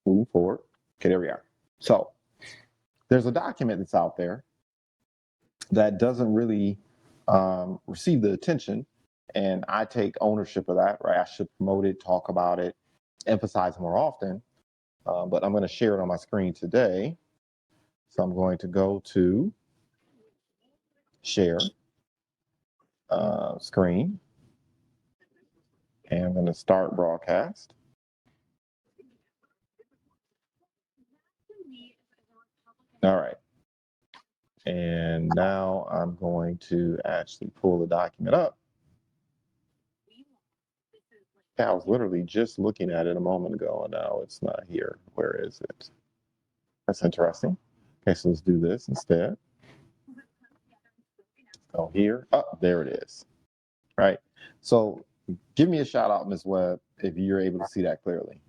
moving forward. Okay, there we are. So there's a document that's out there that doesn't really receive the attention, and I take ownership of that, right? I should promote it, talk about it, emphasize more often, but I'm going to share it on my screen today. So I'm going to go to share screen, and I'm going to start broadcast. All right. And now I'm going to actually pull the document up. Yeah, I was literally just looking at it a moment ago, and now it's not here. Where is it? That's interesting. Okay, so let's do this instead. Go here. Oh, there it is. Right. So give me a shout out, Ms. Webb, if you're able to see that clearly.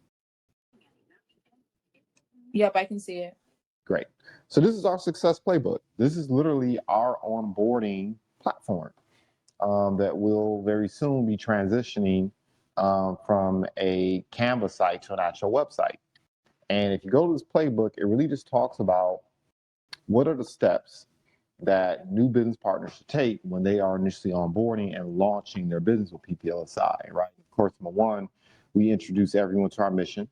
Yep, I can see it. Great. So this is our success playbook. This is literally our onboarding platform that will very soon be transitioning from a Canvas site to an actual website. And if you go to this playbook, it really just talks about what are the steps that new business partners should take when they are initially onboarding and launching their business with PPLSI, right? Of course, number one, we introduce everyone to our mission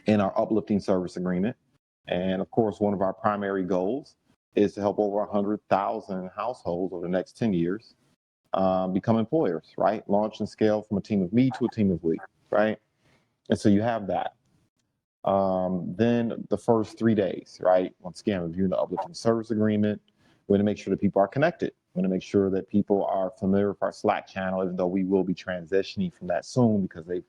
in our uplifting service agreement. And of course, one of our primary goals is to help over 100,000 households over the next 10 years become employers, right? Launch and scale from a team of me to a team of we, right? And so you have that. Then the first 3 days, right? Once again, reviewing the uplifting service agreement. We want to make sure that people are connected. We want to make sure that people are familiar with our Slack channel, even though we will be transitioning from that soon because they've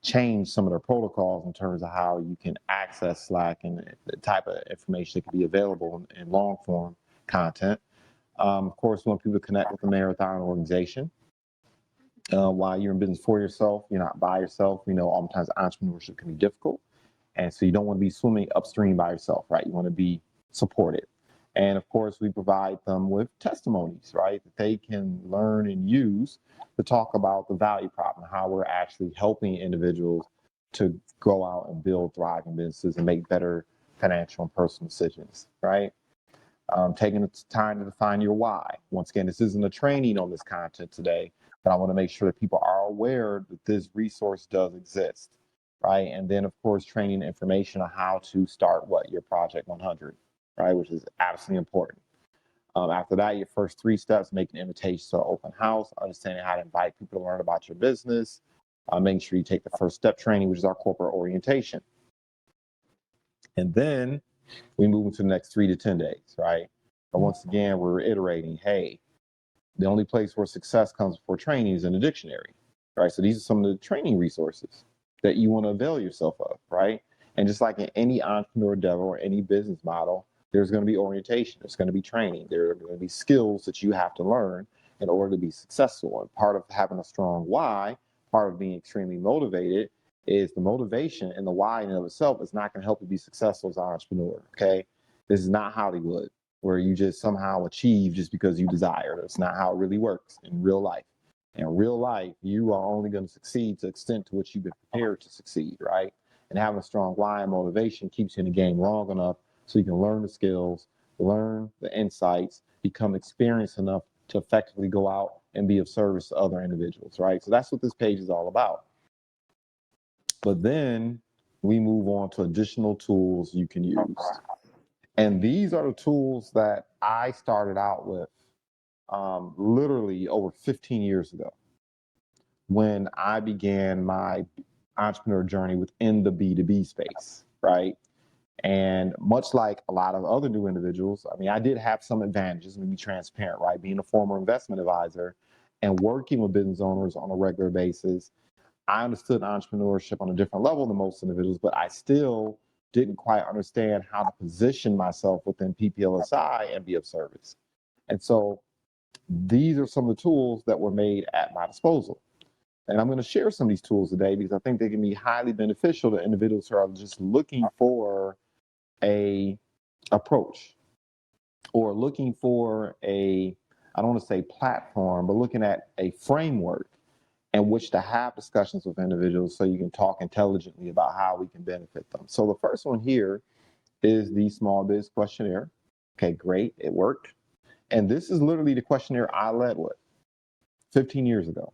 changed some of their protocols in terms of how you can access Slack and the type of information that can be available in long form content. Of course, we want people to connect with the Marathon organization. While you're in business for yourself, you're not by yourself. We know oftentimes entrepreneurship can be difficult. And so you don't want to be swimming upstream by yourself, right? You want to be supported. And of course, we provide them with testimonies, right? That they can learn and use to talk about the value prop and how we're actually helping individuals to go out and build thriving businesses and make better financial and personal decisions, right? Taking the time to define your why. Once again, this isn't a training on this content today, but I want to make sure that people are aware that this resource does exist, right? And then, of course, training information on how to start your Project 100, right? Which is absolutely important. After that, your first 3 steps, making invitations to an open house, understanding how to invite people to learn about your business, making sure you take the first step training, which is our corporate orientation. And then we move into the next 3 to 10 days, right? But once again, we're reiterating, hey, the only place where success comes before training is in the dictionary, right? So these are some of the training resources that you want to avail yourself of, right? And just like in any entrepreneur endeavor or any business model, there's going to be orientation, there's going to be training, there are going to be skills that you have to learn in order to be successful. And part of having a strong why, part of being extremely motivated is the motivation, and the why in and of itself is not going to help you be successful as an entrepreneur, okay? This is not Hollywood, where you just somehow achieve just because you desire. That's not how it really works in real life. In real life, you are only going to succeed to the extent to which you've been prepared to succeed, right? And having a strong why and motivation keeps you in the game long enough so you can learn the skills, learn the insights, become experienced enough to effectively go out and be of service to other individuals, right? So that's what this page is all about. But then we move on to additional tools you can use. And these are the tools that I started out with literally over 15 years ago when I began my entrepreneur journey within the B2B space, right? And much like a lot of other new individuals, I mean, I did have some advantages, let me be transparent, right? Being a former investment advisor and working with business owners on a regular basis, I understood entrepreneurship on a different level than most individuals, but I still didn't quite understand how to position myself within PPLSI and be of service. And so these are some of the tools that were made at my disposal. And I'm going to share some of these tools today because I think they can be highly beneficial to individuals who are just looking for a approach or looking for I don't want to say platform, but looking at a framework and which to have discussions with individuals so you can talk intelligently about how we can benefit them. So the first one here is the small biz questionnaire. Okay, great, it worked. And this is literally the questionnaire I led with 15 years ago.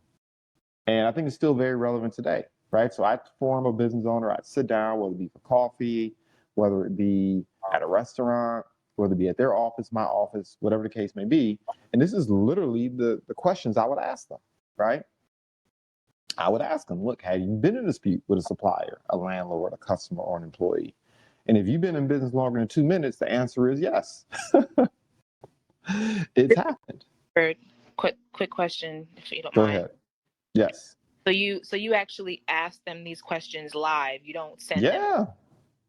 And I think it's still very relevant today, right? So I form a business owner, I'd sit down, whether it be for coffee, whether it be at a restaurant, whether it be at their office, my office, whatever the case may be. And this is literally the questions I would ask them, right? I would ask them, look, have you been in a dispute with a supplier, a landlord, a customer, or an employee? And if you've been in business longer than 2 minutes, the answer is yes. It's happened. Quick question, if you don't Go mind. ahead. Yes. So you actually ask them these questions live. You don't send them. Yeah.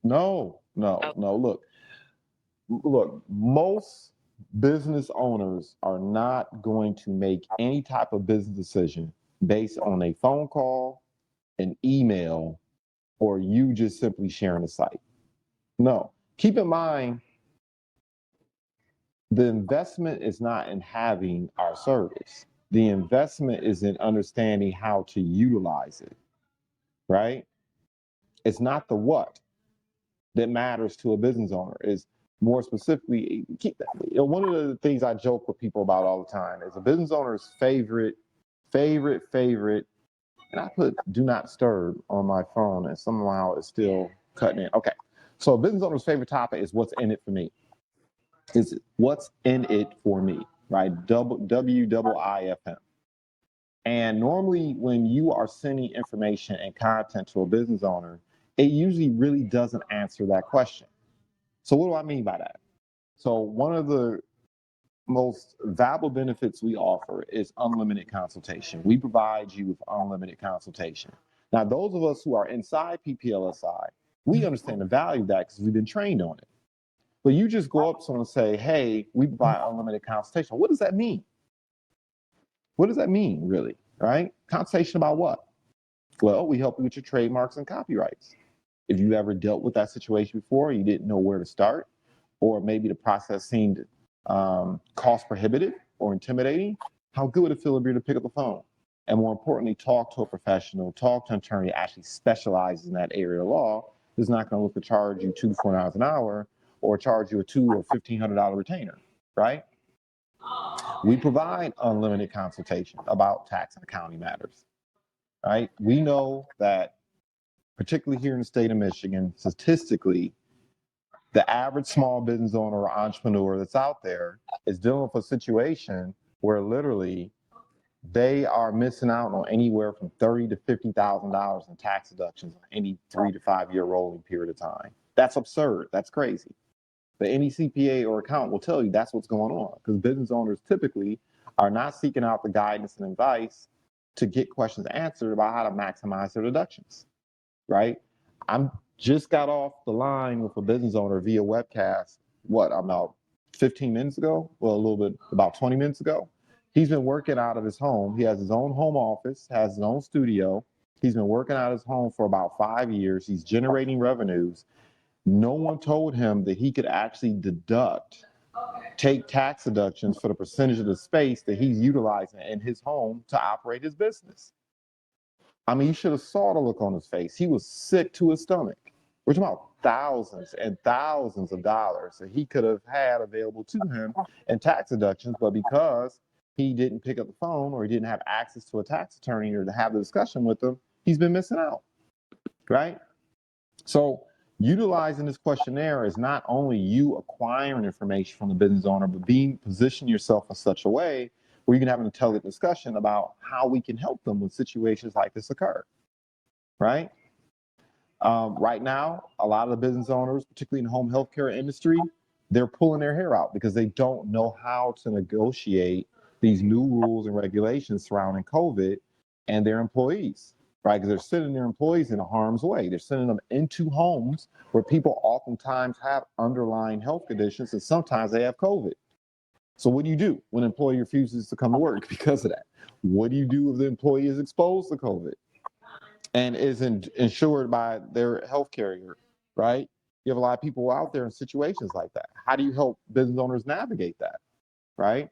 No. Look, most business owners are not going to make any type of business decision based on a phone call, an email, or you just simply sharing a site. No. Keep in mind, the investment is not in having our service. The investment is in understanding how to utilize it, right? It's not the what that matters to a business owner. Is more specifically, keep that. One of the things I joke with people about all the time is a business owner's favorite, and I put do not disturb on my phone and somehow it's still cutting in. Okay. So a business owner's favorite topic is what's in it for me. Is what's in it for me, right? WIIFM. And normally when you are sending information and content to a business owner, it usually really doesn't answer that question. So what do I mean by that? So one of the most valuable benefits we offer is unlimited consultation. We provide you with unlimited consultation. Now, those of us who are inside PPLSI, we understand the value of that because we've been trained on it. But you just go up to someone and say, hey, we provide unlimited consultation. What does that mean? What does that mean, really, right? Consultation about what? Well, we help you with your trademarks and copyrights. If you've ever dealt with that situation before, you didn't know where to start, or maybe the process seemed cost prohibitive or intimidating, how good would it feel if you were to pick up the phone? And more importantly, talk to a professional, talk to an attorney that actually specializes in that area of law, who's not going to look to charge you $2 to $4 an hour or charge you a $200 or $1,500 retainer, right? We provide unlimited consultation about tax and accounting matters, right? We know that, particularly here in the state of Michigan, statistically, the average small business owner or entrepreneur that's out there is dealing with a situation where literally they are missing out on anywhere from $30,000 to $50,000 in tax deductions on any 3 to 5 year rolling period of time. That's absurd. That's crazy. But any CPA or accountant will tell you that's what's going on, because business owners typically are not seeking out the guidance and advice to get questions answered about how to maximize their deductions, right? I'm just got off the line with a business owner via Webcast, about 15 minutes ago? Well, a little bit, about 20 minutes ago. He's been working out of his home. He has his own home office, has his own studio. He's been working out of his home for about 5 years. He's generating revenues. No one told him that he could actually take tax deductions for the percentage of the space that he's utilizing in his home to operate his business. I mean, you should have saw the look on his face. He was sick to his stomach. We're talking about thousands and thousands of dollars that he could have had available to him in tax deductions, but because he didn't pick up the phone or he didn't have access to a tax attorney or to have the discussion with them, he's been missing out, right? So utilizing this questionnaire is not only you acquiring information from the business owner, but position yourself in such a way where you can have an intelligent discussion about how we can help them when situations like this occur, right? Right now, a lot of the business owners, particularly in the home healthcare industry, they're pulling their hair out because they don't know how to negotiate these new rules and regulations surrounding COVID and their employees, right? Because they're sending their employees into harm's way. They're sending them into homes where people oftentimes have underlying health conditions, and sometimes they have COVID. So what do you do when an employee refuses to come to work because of that? What do you do if the employee is exposed to COVID and isn't insured by their health carrier, right? You have a lot of people out there in situations like that. How do you help business owners navigate that, right?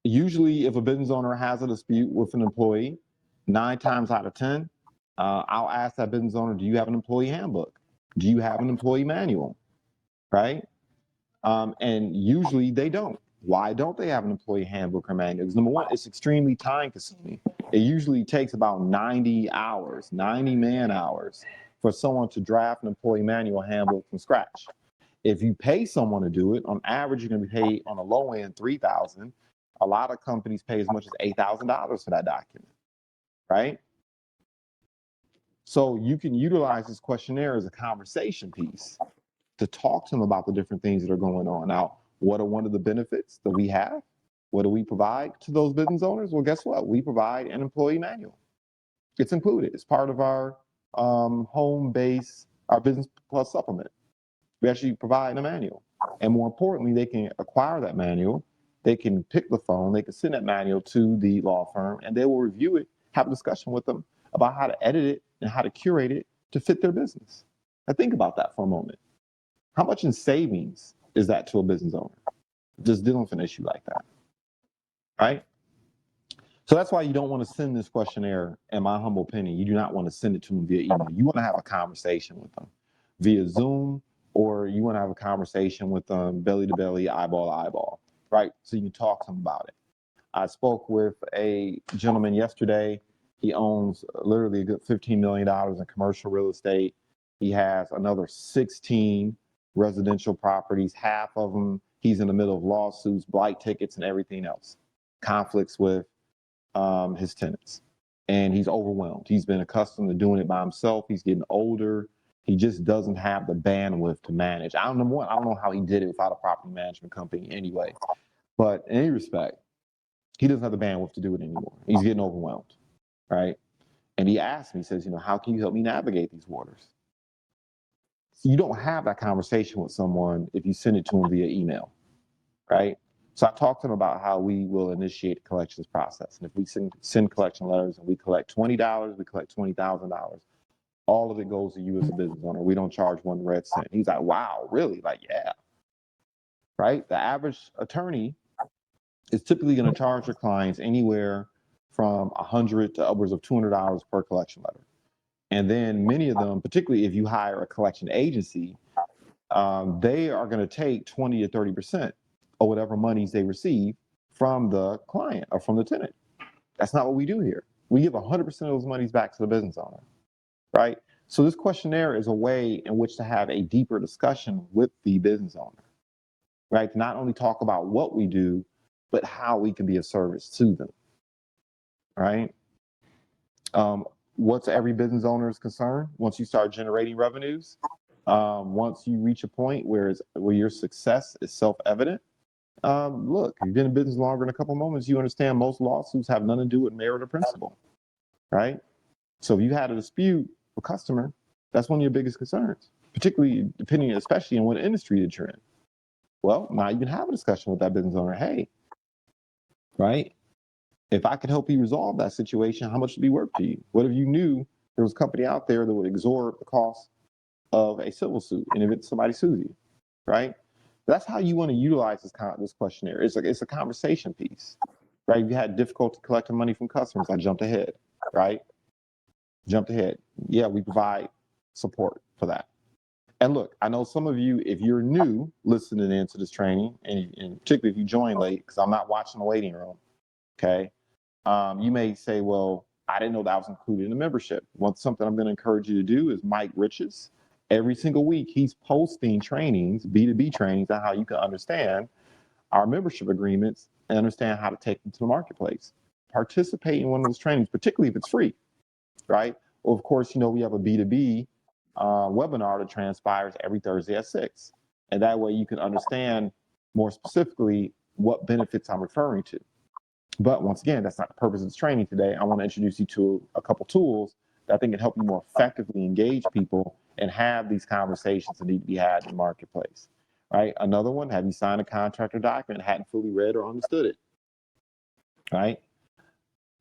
Usually, if a business owner has a dispute with an employee, 9 times out of 10, I'll ask that business owner, do you have an employee handbook? Do you have an employee manual? Right? And usually they don't. Why don't they have an employee handbook or manual? Because number one, it's extremely time consuming. It usually takes about 90 hours, 90 man hours for someone to draft an employee manual handbook from scratch. If you pay someone to do it, on average, you're going to be paid on the low end $3,000. A lot of companies pay as much as $8,000 for that document, right? So you can utilize this questionnaire as a conversation piece to talk to them about the different things that are going on. Now, what are one of the benefits that we have? What do we provide to those business owners? Well, guess what? We provide an employee manual. It's included. It's part of our home base, our Business Plus supplement. We actually provide a manual. And more importantly, they can acquire that manual. They can pick the phone. They can send that manual to the law firm, and they will review it, have a discussion with them about how to edit it and how to curate it to fit their business. Now, think about that for a moment. How much in savings is that to a business owner? Just dealing with an issue like that, right? So that's why you don't want to send this questionnaire, in my humble opinion. You do not want to send it to them via email. You want to have a conversation with them via Zoom, or you want to have a conversation with them belly to belly, eyeball to eyeball, right? So you can talk to them about it. I spoke with a gentleman yesterday. He owns literally a good $15 million in commercial real estate. He has another 16 residential properties. Half of them, he's in the middle of lawsuits, blight tickets, and everything else. Conflicts with his tenants. And he's overwhelmed. He's been accustomed to doing it by himself. He's getting older. He just doesn't have the bandwidth to manage. I don't know how he did it without a property management company anyway. But in any respect, he doesn't have the bandwidth to do it anymore. He's getting overwhelmed, right? And he asked me, he says, how can you help me navigate these waters? So you don't have that conversation with someone if you send it to them via email, right? So I talked to him about how we will initiate the collections process. And if we send collection letters and we collect $20, we collect $20,000, all of it goes to you as a business owner. We don't charge one red cent. He's like, wow, really? Like, yeah, right? The average attorney is typically going to charge their clients anywhere from $100 to upwards of $200 per collection letter. And then many of them, particularly if you hire a collection agency, they are going to take 20 to 30% of whatever monies they receive from the client or from the tenant. That's not what we do here. We give 100% of those monies back to the business owner, right? So this questionnaire is a way in which to have a deeper discussion with the business owner, right? To not only talk about what we do, but how we can be of service to them, right? What's every business owner's concern? Once you start generating revenues, once you reach a point where your success is self-evident, look, you've been in business longer than a couple moments, you understand most lawsuits have nothing to do with merit or principle, right? So if you had a dispute with a customer, that's one of your biggest concerns, particularly especially in what industry that you're in. Well, now you can have a discussion with that business owner. Hey, right? If I could help you resolve that situation, how much would it be worth to you? What if you knew there was a company out there that would absorb the cost of a civil suit and if somebody sues you, right? That's how you want to utilize this questionnaire. It's a conversation piece, right? If you had difficulty collecting money from customers, I jumped ahead, right? Jumped ahead. Yeah, we provide support for that. And look, I know some of you, if you're new listening into this training, and particularly if you join late, because I'm not watching the waiting room, okay? You may say, well, I didn't know that was included in the membership. Something I'm going to encourage you to do is Mike Riches. Every single week, he's posting trainings, B2B trainings, on how you can understand our membership agreements and understand how to take them to the marketplace. Participate in one of those trainings, particularly if it's free, right? Well, of course, we have a B2B webinar that transpires every Thursday at 6. And that way you can understand more specifically what benefits I'm referring to. But once again, that's not the purpose of this training today. I want to introduce you to a couple tools that I think can help you more effectively engage people and have these conversations that need to be had in the marketplace, right? Another one, have you signed a contract or document and hadn't fully read or understood it, right?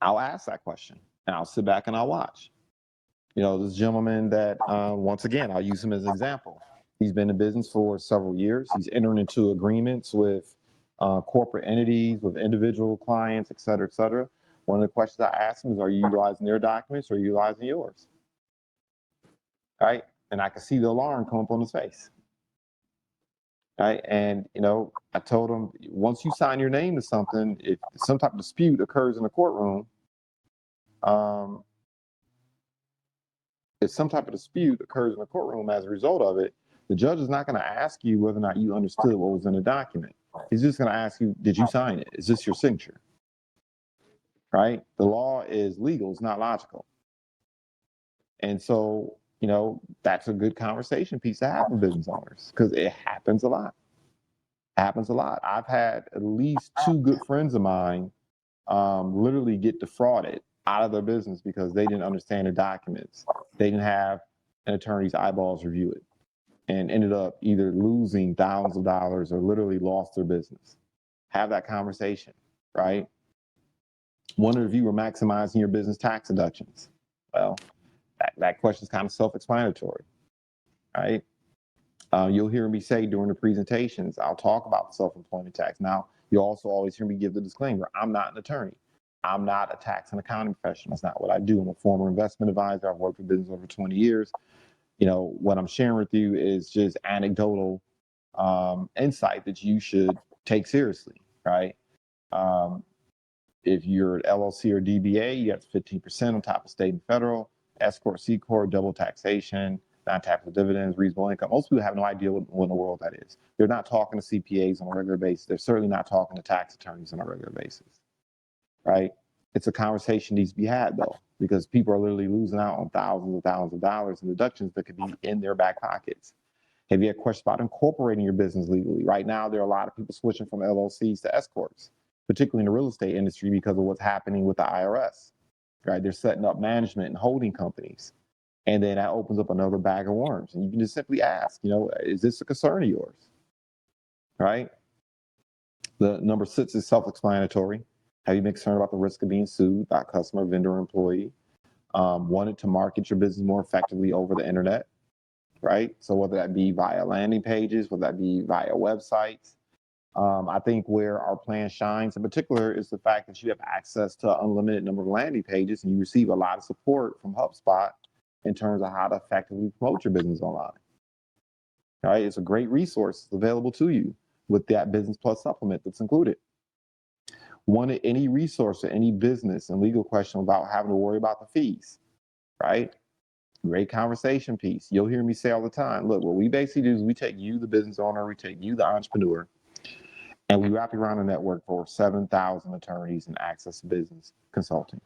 I'll ask that question and I'll sit back and I'll watch. This gentleman that, once again, I'll use him as an example. He's been in business for several years. He's entering into agreements with corporate entities, with individual clients, et cetera, et cetera. One of the questions I ask them is, are you utilizing their documents or are you utilizing yours? Right? And I can see the alarm come up on his face. Right? And, I told him, once you sign your name to something, if some type of dispute occurs in the courtroom, as a result of it, the judge is not going to ask you whether or not you understood what was in the document. He's just going to ask you, did you sign it? Is this your signature? Right? The law is legal, it's not logical. And so, that's a good conversation piece to have with business owners, because it happens a lot. I've had at least 2 good friends of mine literally get defrauded out of their business because they didn't understand the documents. They didn't have an attorney's eyeballs review it, and ended up either losing thousands of dollars or literally lost their business. Have that conversation, right? One of you were maximizing your business tax deductions. Well, that question is kind of self-explanatory, right? You'll hear me say during the presentations, I'll talk about the self-employment tax. Now, you'll also always hear me give the disclaimer, I'm not an attorney. I'm not a tax and accounting professional. That's not what I do. I'm a former investment advisor. I've worked with business over 20 years. What I'm sharing with you is just anecdotal insight that you should take seriously, right? If you're an LLC or DBA, you have 15% on top of state and federal, S Corp, C Corp, double taxation, non-taxable dividends, reasonable income. Most people have no idea what in the world that is. They're not talking to CPAs on a regular basis. They're certainly not talking to tax attorneys on a regular basis, right? It's a conversation needs to be had, though, because people are literally losing out on thousands and thousands of dollars in deductions that could be in their back pockets. Have you had questions about incorporating your business legally? Right now, there are a lot of people switching from LLCs to S Corps, particularly in the real estate industry, because of what's happening with the IRS, right? They're setting up management and holding companies. And then that opens up another bag of worms. And you can just simply ask, is this a concern of yours, right? The number 6 is self-explanatory. Have you been concerned about the risk of being sued by a customer, vendor, or employee? Wanted to market your business more effectively over the internet, right? So whether that be via landing pages, whether that be via websites. I think where our plan shines in particular is the fact that you have access to an unlimited number of landing pages, and you receive a lot of support from HubSpot in terms of how to effectively promote your business online. All right, it's a great resource available to you with that Business Plus supplement that's included. Wanted any resource or any business and legal question without having to worry about the fees, right? Great conversation piece. You'll hear me say all the time, look, what we basically do is we take you, the business owner, we take you, the entrepreneur, and we wrap you around a network for 7,000 attorneys and access to business consulting.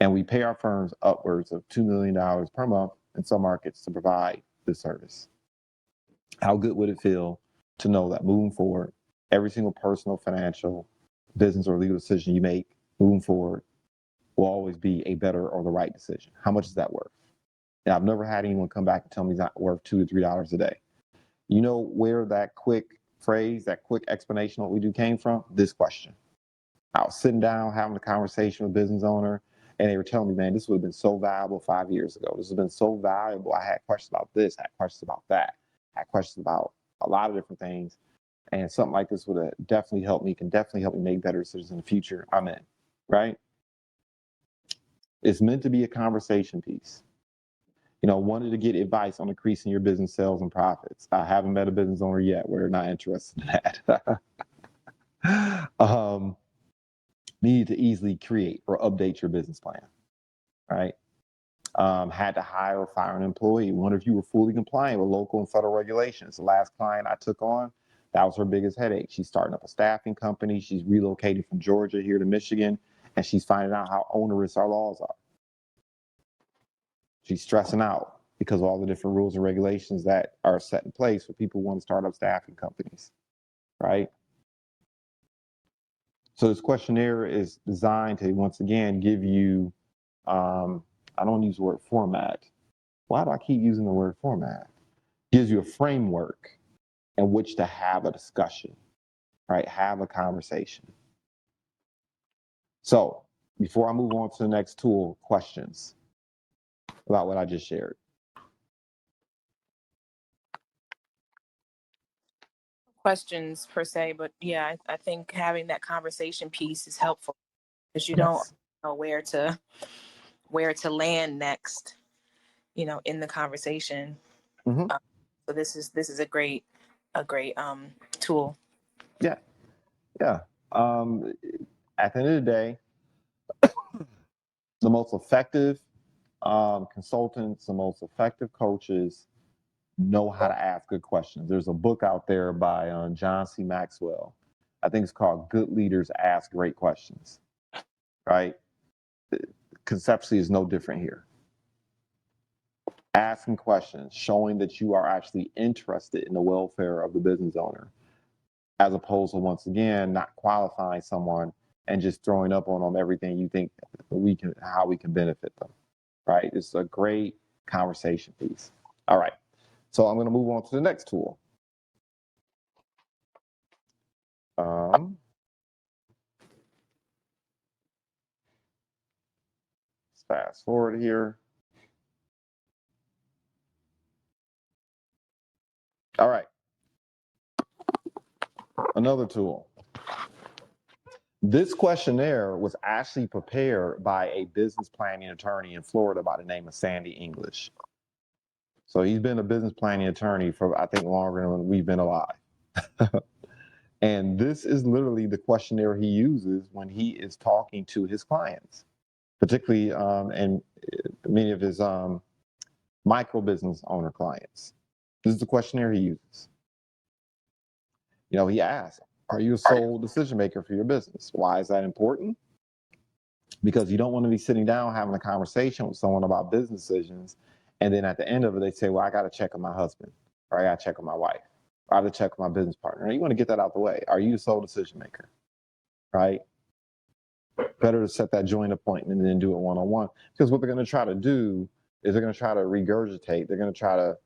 And we pay our firms upwards of $2 million per month in some markets to provide this service. How good would it feel to know that moving forward, every single personal, financial, business, or legal decision you make moving forward will always be a better or the right decision? How much is that worth? And I've never had anyone come back and tell me it's not worth $2 to $3 a day. You know where that quick phrase, that quick explanation of what we do came from? This question. I was sitting down having a conversation with a business owner, and they were telling me, man, this would have been so valuable 5 years ago. This has been so valuable. I had questions about this, I had questions about that, I had questions about a lot of different things. And something like this would have definitely helped me, can definitely help me make better decisions in the future. I'm in, right? It's meant to be a conversation piece. Wanted to get advice on increasing your business sales and profits. I haven't met a business owner yet where they're not interested in that. Needed to easily create or update your business plan, right? Had to hire or fire an employee. Wonder if you were fully compliant with local and federal regulations. The last client I took on, that was her biggest headache. She's starting up a staffing company. She's relocating from Georgia here to Michigan, and she's finding out how onerous our laws are. She's stressing out because of all the different rules and regulations that are set in place for people who want to start up staffing companies, right? So this questionnaire is designed to, once again, give you, I don't use the word format. Why do I keep using the word format? Gives you a framework in which to have a discussion, right? Have a conversation. So before I move on to the next tool, questions about what I just shared. questions per se, but yeah, I think having that conversation piece is helpful because you don't Yes. know where to land next, in the conversation. Hmm. Uh, so this is a great tool. Yeah. Yeah. Um, at the end of the day, the most effective consultants, the most effective coaches know how to ask good questions. There's a book out there by John C. Maxwell. I think it's called Good Leaders Ask Great Questions, right? Conceptually is no different here. Asking questions, showing that you are actually interested in the welfare of the business owner, as opposed to, once again, not qualifying someone and just throwing up on them everything you think how we can benefit them, right? It's a great conversation piece. All right. So I'm going to move on to the next tool. Let's fast forward here. All right. Another tool. This questionnaire was actually prepared by a business planning attorney in Florida by the name of Sandy English. So he's been a business planning attorney for, I think, longer than we've been alive. And this is literally the questionnaire he uses when he is talking to his clients, particularly and many of his micro business owner clients. This is the questionnaire he uses. He asks, are you a sole decision maker for your business? Why is that important? Because you don't want to be sitting down having a conversation with someone about business decisions, and then at the end of it, they say, well, I got to check with my husband, or I got to check with my wife, or I have to check with my business partner. And you want to get that out the way. Are you the sole decision maker, right? Better to set that joint appointment and then do it one-on-one, because what they're going to try to do is they're going to try to regurgitate. They're going to try to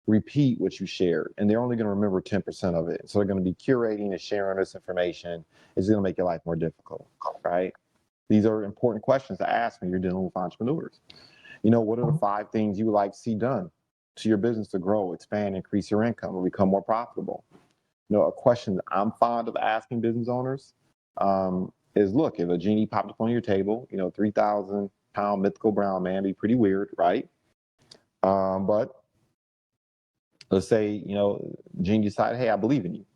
repeat what you shared, and they're only going to remember 10% of it. So they're going to be curating and sharing this information. It's going to make your life more difficult, right? These are important questions to ask when you're dealing with entrepreneurs. What are the 5 things you would like to see done to your business to grow, expand, increase your income, or become more profitable? A question that I'm fond of asking business owners is, look, if a genie popped up on your table, 3,000-pound mythical brown man, be pretty weird, right? But let's say, genie decided, hey, I believe in you.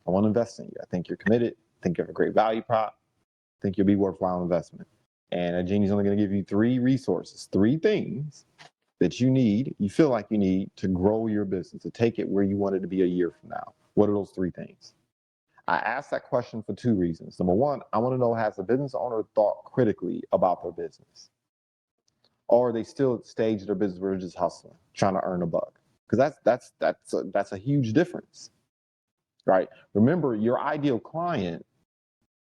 I want to invest in you. I think you're committed. I think you have a great value prop. I think you'll be worthwhile investment. And a genie's only going to give you 3 resources, 3 things that you feel like you need to grow your business, to take it where you want it to be a year from now. What are those 3 things? I asked that question for 2 reasons. Number one, I want to know, has the business owner thought critically about their business? Or are they still at the stage of their business where they're just hustling, trying to earn a buck? Because that's a huge difference, right? Remember, your ideal client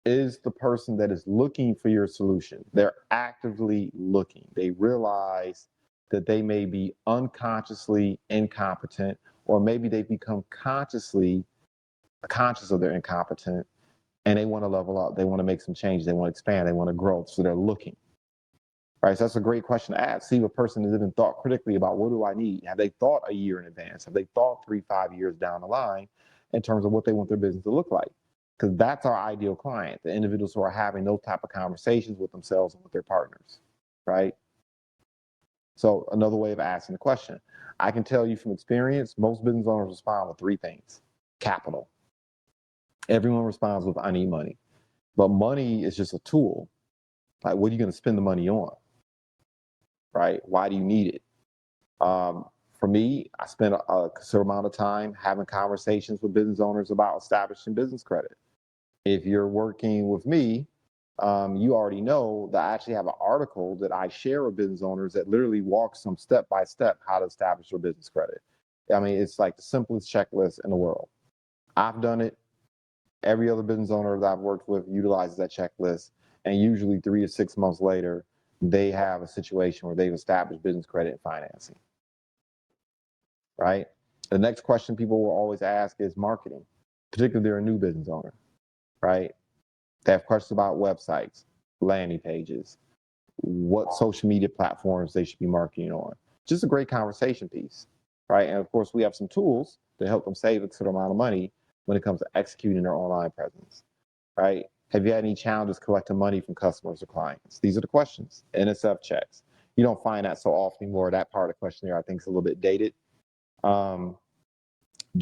is the person that is looking for your solution. They're actively looking. They realize that they may be unconsciously incompetent, or maybe they become conscious of their incompetence, and they want to level up. They want to make some change. They want to expand. They want to grow. So they're looking. Right. So that's a great question to ask. See if a person has even thought critically about, what do I need? Have they thought a year in advance? Have they thought 3-5 years down the line in terms of what they want their business to look like? Because that's our ideal client, the individuals who are having those type of conversations with themselves and with their partners, right? So another way of asking the question, I can tell you from experience, most business owners respond with 3 things. Capital. Everyone responds with, I need money. But money is just a tool. Like, what are you going to spend the money on, right? Why do you need it? For me, I spent a considerable amount of time having conversations with business owners about establishing business credit. If you're working with me, you already know that I actually have an article that I share with business owners that literally walks them step by step how to establish their business credit. I mean, it's like the simplest checklist in the world. I've done it. Every other business owner that I've worked with utilizes that checklist. And usually 3 to 6 months later, they have a situation where they've established business credit and financing, right? The next question people will always ask is marketing, particularly if they're a new business owner, right? They have questions about websites, landing pages, what social media platforms they should be marketing on. Just a great conversation piece, right? And of course, we have some tools to help them save a certain amount of money when it comes to executing their online presence, right? Have you had any challenges collecting money from customers or clients? These are the questions. NSF checks. You don't find that so often anymore. That part of the questionnaire, I think, is a little bit dated. Do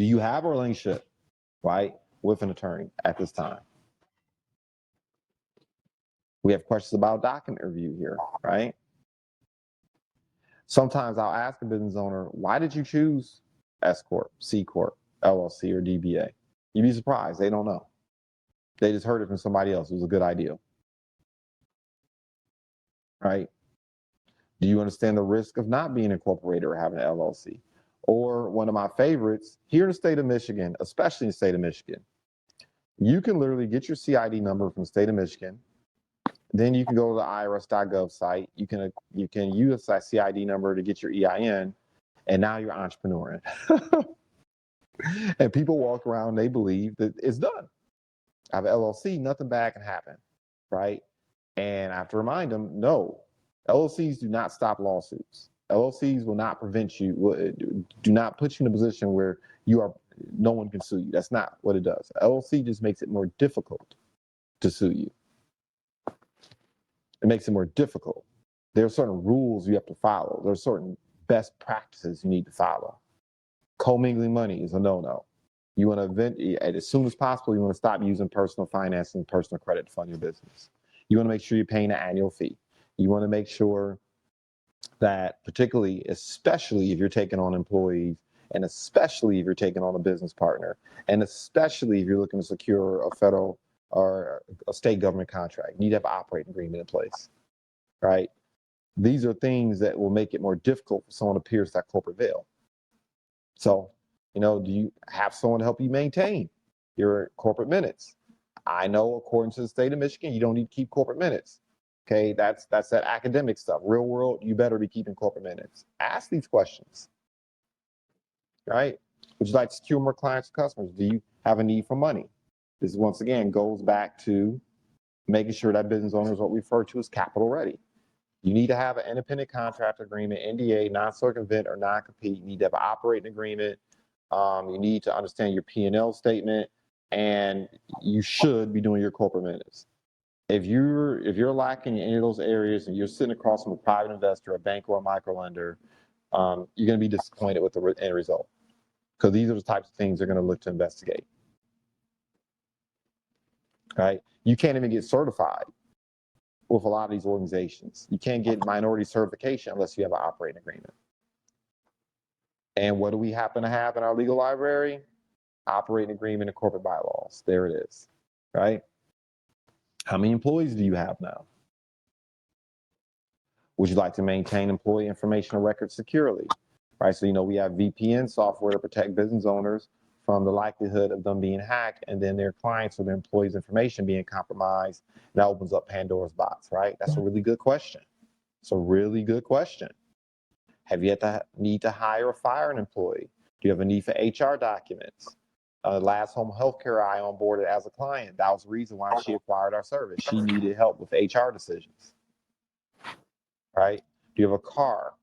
you have a relationship, right, with an attorney at this time? We have questions about document review here, right? Sometimes I'll ask a business owner, why did you choose S Corp, C Corp, LLC, or DBA? You'd be surprised. They don't know. They just heard it from somebody else. It was a good idea, right? Do you understand the risk of not being incorporated or having an LLC? Or one of my favorites, here in the state of Michigan, especially in the state of Michigan, you can literally get your CID number from the state of Michigan. Then you can go to the irs.gov site. You can use that CID number to get your EIN, and now you're entrepreneuring. And people walk around, they believe that it's done. I have an LLC, nothing bad can happen, right? And I have to remind them, no, LLCs do not stop lawsuits. LLCs will not prevent you, do not put you in a position where no one can sue you. That's not what it does. LLC just makes it more difficult to sue you. It makes it more difficult. There are certain rules you have to follow. There are certain best practices you need to follow. Commingling money is a no-no. You want to as soon as possible, you want to stop using personal finance and personal credit to fund your business. You want to make sure you're paying an annual fee. You want to make sure that particularly, especially if you're taking on employees, and especially if you're taking on a business partner, and especially if you're looking to secure a federal or a state government contract, you need to have an operating agreement in place, right? These are things that will make it more difficult for someone to pierce that corporate veil. So, do you have someone to help you maintain your corporate minutes? I know, according to the state of Michigan, you don't need to keep corporate minutes. Okay, that's that academic stuff. Real world, you better be keeping corporate minutes. Ask these questions, right? Would you like to secure more clients and customers? Do you have a need for money? This once again goes back to making sure that business owner is what we refer to as capital ready. You need to have an independent contract agreement, NDA, non-circumvent or non-compete. You need to have an operating agreement. You need to understand your P&L statement, and you should be doing your corporate minutes. If you're lacking in any of those areas and you're sitting across from a private investor, a bank, or a microlender, you're going to be disappointed with the end result, because these are the types of things they're going to look to investigate. Right? You can't even get certified with a lot of these organizations. You can't get minority certification unless you have an operating agreement. And what do we happen to have in our legal library? Operating agreement and corporate bylaws. There it is, right? How many employees do you have now? Would you like to maintain employee information records securely? Right, so we have VPN software to protect business owners from the likelihood of them being hacked and then their clients or their employees' information being compromised. That opens up Pandora's box, right? That's a really good question. It's a really good question. Have you need to hire or fire an employee? Do you have a need for HR documents? Last home healthcare I onboarded as a client. That was the reason why she acquired our service. She needed help with HR decisions, right? Do you have a car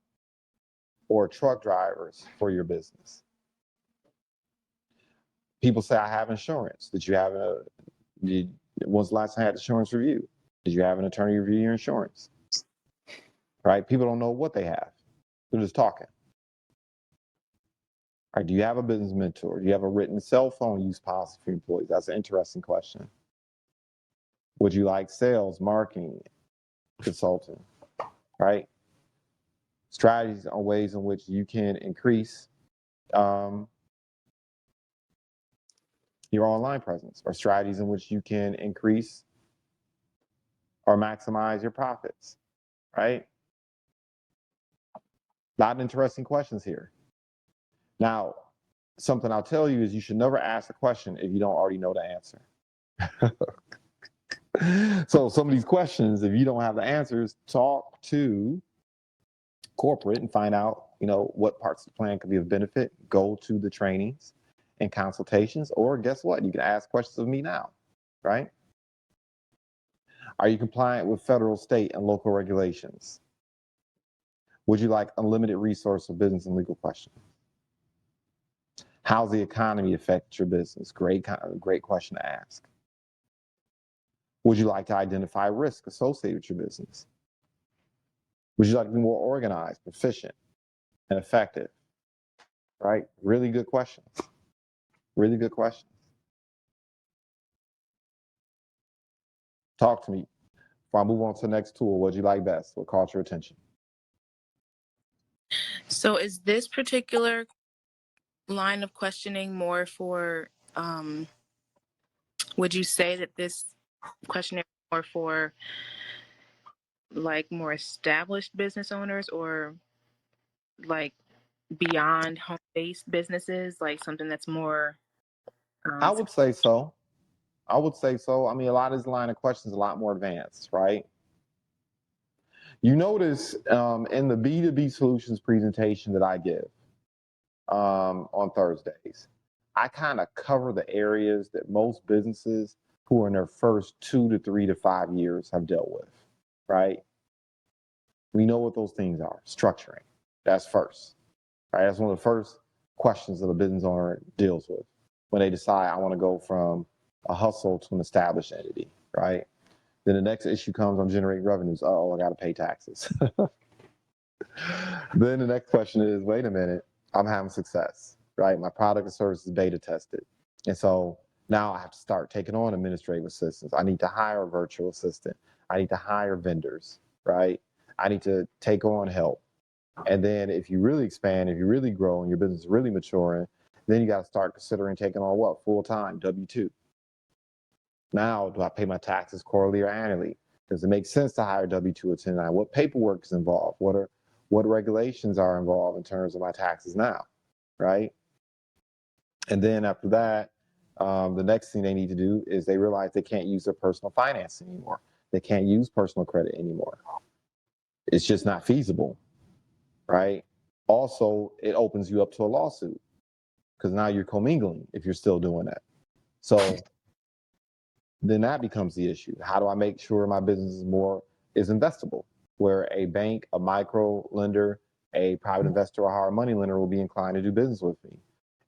or truck drivers for your business? People say, I have insurance. When's the last time you had insurance review? Did you have an attorney review your insurance? Right? People don't know what they have. They're just talking. All right, do you have a business mentor? Do you have a written cell phone use policy for employees? That's an interesting question. Would you like sales, marketing, consulting, right? Strategies on ways in which you can increase your online presence, or strategies in which you can increase or maximize your profits, right? A lot of interesting questions here. Now, something I'll tell you is you should never ask a question if you don't already know the answer. So some of these questions, if you don't have the answers, talk to corporate and find out, what parts of the plan could be of benefit. Go to the trainings and consultations, or guess what? You can ask questions of me now, right? Are you compliant with federal, state, and local regulations? Would you like unlimited resource for business and legal questions? How's the economy affect your business? Great question to ask. Would you like to identify risk associated with your business? Would you like to be more organized, proficient, and effective? Right? Really good questions. Really good questions. Talk to me. Before I move on to the next tool, what do you like best? What caught your attention? So is this particular line of questioning more for, would you say that this questionnaire is more for like more established business owners, or like beyond home-based businesses, like something that's more I would say so. I would say so. I mean, a lot of this line of questions is a lot more advanced, right? You notice in the B2B solutions presentation that I give on Thursdays, I kind of cover the areas that most businesses who are in their first 2 to 3 to 5 years have dealt with, right? We know what those things are. Structuring, that's first, right? That's one of the first questions that a business owner deals with when they decide I want to go from a hustle to an established entity, right? Then the next issue comes on generating revenues. Oh, I got to pay taxes. Then the next question is, wait a minute, I'm having success, right? My product and service is beta tested. And so now I have to start taking on administrative assistants. I need to hire a virtual assistant. I need to hire vendors, right? I need to take on help. And then if you really expand, if you really grow and your business is really maturing, then you got to start considering taking on what? Full-time, W-2. Now, do I pay my taxes quarterly or annually? Does it make sense to hire W-2 or 1099? What paperwork is involved? What regulations are involved in terms of my taxes now, right? And then after that, the next thing they need to do is they realize they can't use their personal finance anymore. They can't use personal credit anymore. It's just not feasible, right? Also, it opens you up to a lawsuit because now you're commingling if you're still doing that. So then that becomes the issue. How do I make sure my business is investable, where a bank, a micro lender, a private investor, or hard money lender will be inclined to do business with me?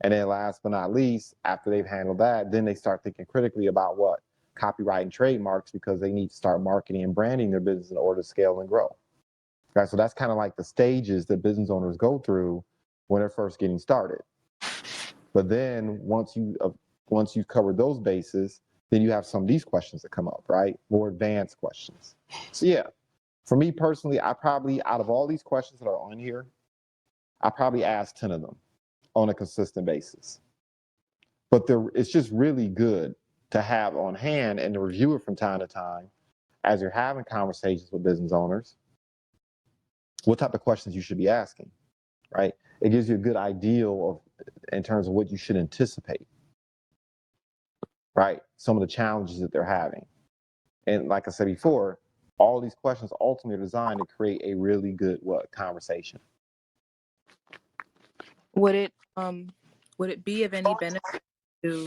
And then last but not least, after they've handled that, then they start thinking critically about what? Copyright and trademarks, because they need to start marketing and branding their business in order to scale and grow. Right? So that's kind of like the stages that business owners go through when they're first getting started. But then once you've covered those bases, then you have some of these questions that come up, right? More advanced questions. So yeah, for me personally, I probably, out of all these questions that are on here, I probably ask 10 of them on a consistent basis. But it's just really good to have on hand and to review it from time to time as you're having conversations with business owners, what type of questions you should be asking, right? It gives you a good idea in terms of what you should anticipate, right? Some of the challenges that they're having. And like I said before, all these questions ultimately are designed to create a really good conversation. Would it be of any benefit to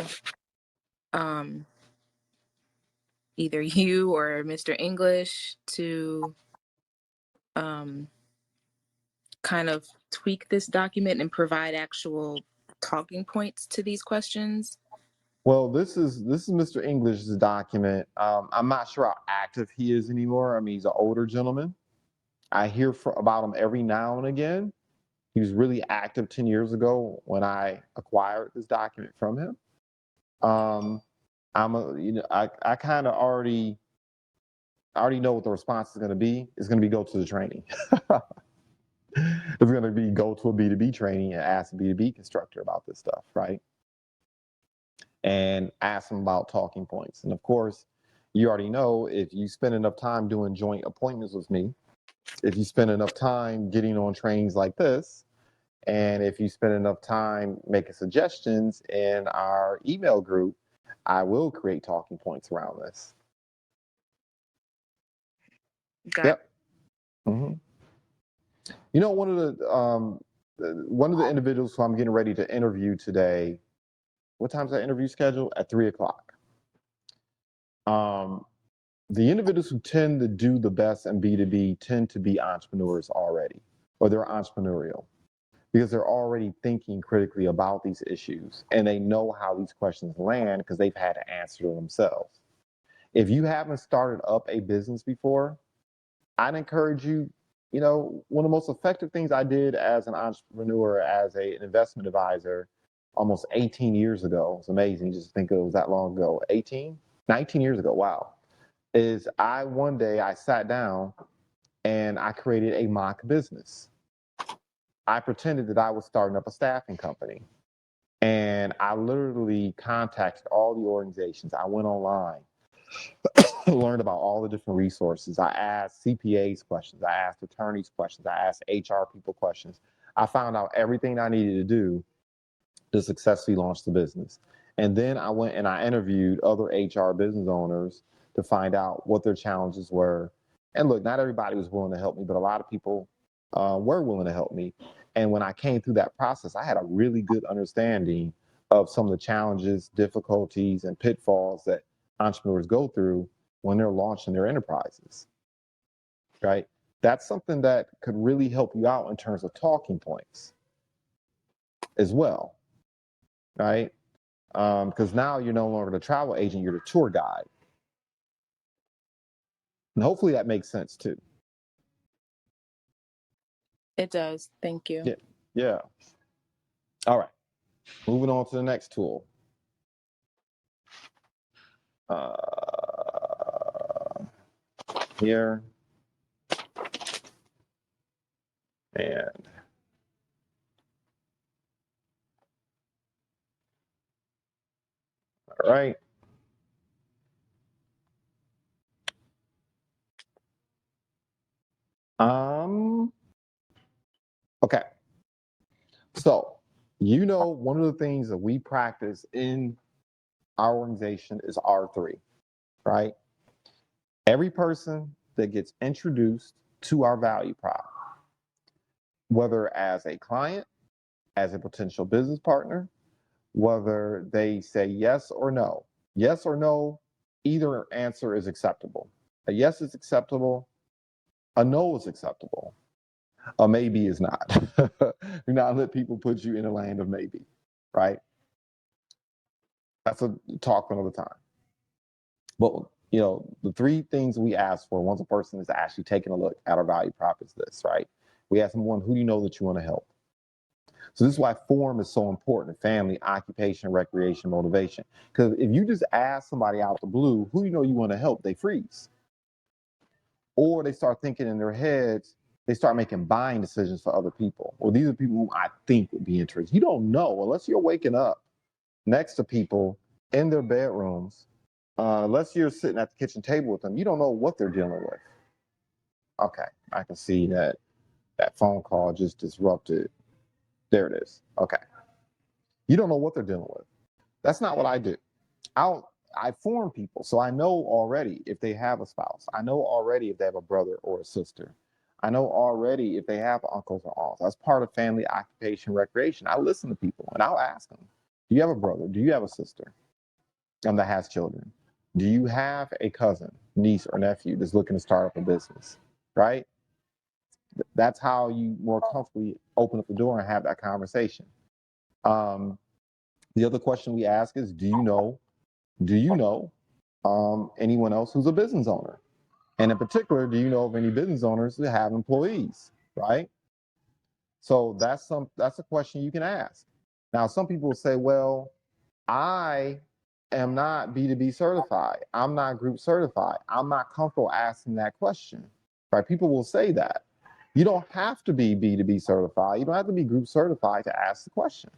either you or Mr. English to kind of tweak this document and provide actual talking points to these questions? Well, this is Mr. English's document. I'm not sure how active he is anymore. I mean, he's an older gentleman. I hear about him every now and again. He was really active 10 years ago when I acquired this document from him. I kind of already know what the response is going to be. It's going to be go to the training. It's going to be go to a B2B training and ask a B2B constructor about this stuff, right? And ask them about talking points. And of course, you already know, if you spend enough time doing joint appointments with me, if you spend enough time getting on trainings like this, and if you spend enough time making suggestions in our email group, I will create talking points around this. Got Yep. Mm-hmm. You know, one of the individuals who I'm getting ready to interview today, what time's that interview scheduled? At 3:00. The individuals who tend to do the best in B2B tend to be entrepreneurs already, or they're entrepreneurial. because they're already thinking critically about these issues and they know how these questions land because they've had to answer them themselves. If you haven't started up a business before, I'd encourage you, one of the most effective things I did as an entrepreneur, as an investment advisor, almost 18 years ago, it's amazing just to think it was that long ago, 19 years ago, wow, is one day I sat down and I created a mock business. I pretended that I was starting up a staffing company. And I literally contacted all the organizations. I went online, learned about all the different resources. I asked CPAs questions. I asked attorneys questions. I asked HR people questions. I found out everything I needed to do to successfully launch the business. And then I went and I interviewed other HR business owners to find out what their challenges were. And look, not everybody was willing to help me, but a lot of people were willing to help me. And when I came through that process, I had a really good understanding of some of the challenges, difficulties, and pitfalls that entrepreneurs go through when they're launching their enterprises, right? That's something that could really help you out in terms of talking points as well, right? Because now you're no longer the travel agent, you're the tour guide. And hopefully that makes sense too. It does. Thank you. Yeah. Yeah. All right. Moving on to the next tool. Here. And all right. Okay. So, one of the things that we practice in our organization is R3, right? Every person that gets introduced to our value prop, whether as a client, as a potential business partner, whether they say yes or no. Yes or no, either answer is acceptable. A yes is acceptable, a no is acceptable, a maybe is not. Do not let people put you in a land of maybe, right? That's a talk another time. But the three things we ask for once a person is actually taking a look at our value prop is this, right? We ask them, one, who do you know that you want to help? So this is why form is so important: family, occupation, recreation, motivation. Because if you just ask somebody out the blue, who you want to help, they freeze. Or they start thinking in their heads, they start making buying decisions for other people. Well, these are people who I think would be interested. You don't know unless you're waking up next to people in their bedrooms, unless you're sitting at the kitchen table with them, you don't know what they're dealing with. Okay, I can see that phone call just disrupted. There it is. Okay. You don't know what they're dealing with. That's not what I do. I form people, so I know already if they have a spouse. I know already if they have a brother or a sister. I know already if they have uncles or aunts. That's part of family, occupation, recreation. I listen to people and I'll ask them, do you have a brother? Do you have a sister that has children? Do you have a cousin, niece, or nephew that's looking to start up a business, right? That's how you more comfortably open up the door and have that conversation. The other question we ask is, do you know anyone else who's a business owner? And in particular, do you know of any business owners that have employees, right? So that's a question you can ask. Now, some people will say, well, I am not B2B certified. I'm not group certified. I'm not comfortable asking that question, right? People will say that. You don't have to be B2B certified. You don't have to be group certified to ask the question.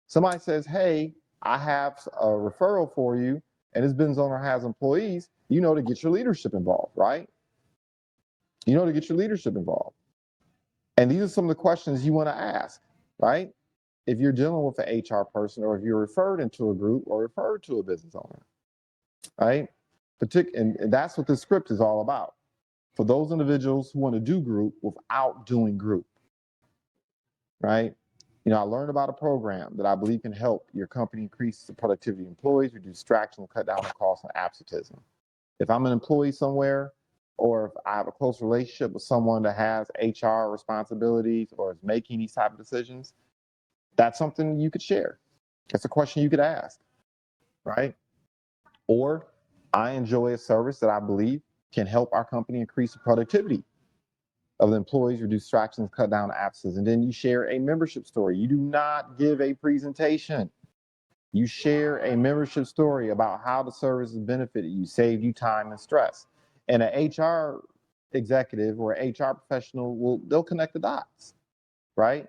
Somebody says, hey, I have a referral for you, and this business owner has employees, to get your leadership involved, right? To get your leadership involved. And these are some of the questions you want to ask, right? If you're dealing with an HR person, or if you're referred into a group or referred to a business owner, right? And that's what this script is all about. For those individuals who want to do group without doing group, right? I learned about a program that I believe can help your company increase the productivity of employees, reduce distractions, cut down on costs and absenteeism. If I'm an employee somewhere, or if I have a close relationship with someone that has HR responsibilities or is making these type of decisions, that's something you could share. That's a question you could ask, right? Or I enjoy a service that I believe can help our company increase the productivity of the employees, reduce distractions, cut down absences. And then you share a membership story. You do not give a presentation. You share a membership story about how the service has benefited you, saved you time and stress. And an HR executive or an HR professional they'll connect the dots, right?